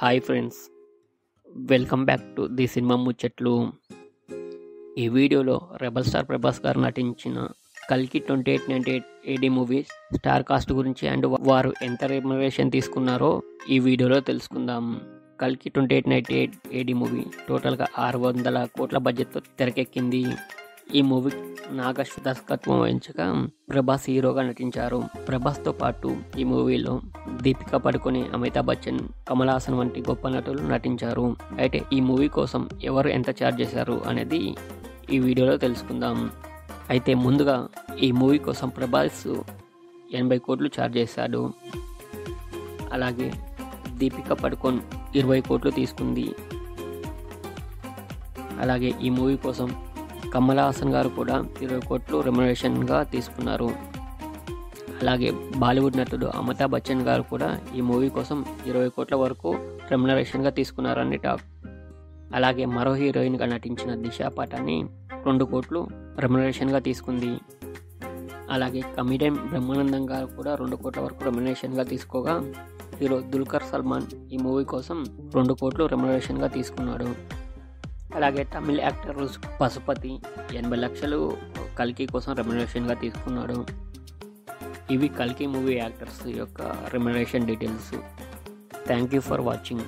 Hi friends, welcome back to the cinema ముచ్చట్లు. ఈ వీడియోలో రెబల్ స్టార్ ప్రభాస్ గారు నటించిన కల్కి 2898 ఏడి మూవీ స్టార్ కాస్ట్ గురించి అండ్ వారు ఎంత రెమ్యునరేషన్ తీసుకున్నారో ఈ వీడియోలో తెలుసుకుందాం. కల్కి 2898 ఏడి మూవీ టోటల్గా 600 కోట్ల బడ్జెట్తో తెరకెక్కింది. ఈ మూవీ నాగ దర్శకత్వం వహించగా ప్రభాస్ హీరోగా నటించారు. ప్రభాస్తో పాటు ఈ మూవీలో దీపికా పడుకొని, అమితాబ్ బచ్చన్, కమల్ హాసన్ వంటి గొప్ప నటులు నటించారు. అయితే ఈ మూవీ కోసం ఎవరు ఎంత ఛార్జ్ చేశారు అనేది ఈ వీడియోలో తెలుసుకుందాం. అయితే ముందుగా ఈ మూవీ కోసం ప్రభాస్ 80 కోట్లు ఛార్జ్ చేశాడు. అలాగే దీపికా పడుకొని 20 కోట్లు తీసుకుంది. అలాగే ఈ మూవీ కోసం కమల్ హాసన్ గారు కూడా 20 కోట్లు రెమ్యునరేషన్గా తీసుకున్నారు. అలాగే బాలీవుడ్ నటుడు అమితాబ్ బచ్చన్ గారు కూడా ఈ మూవీ కోసం 20 కోట్ల వరకు రెమ్యునరేషన్గా తీసుకున్నారని టాక్. అలాగే మరో హీరోయిన్గా నటించిన దిశా పటాని 2 కోట్లు రెమ్యునరేషన్గా తీసుకుంది. అలాగే కమిడియన్ బ్రహ్మానందం గారు కూడా 2 కోట్ల వరకు రెమ్యునరేషన్గా తీసుకోగా, హీరో దుల్కర్ సల్మాన్ ఈ మూవీ కోసం 2 కోట్లు రెమ్యునరేషన్గా తీసుకున్నాడు. అలాగే తమిళ యాక్టర్ పశుపతి 80 లక్షలు కల్కి కోసం రెమ్యునరేషన్గా తీసుకున్నాడు. ఇవి కల్కి మూవీ యాక్టర్స్ యొక్క remuneration details. Thank you for watching.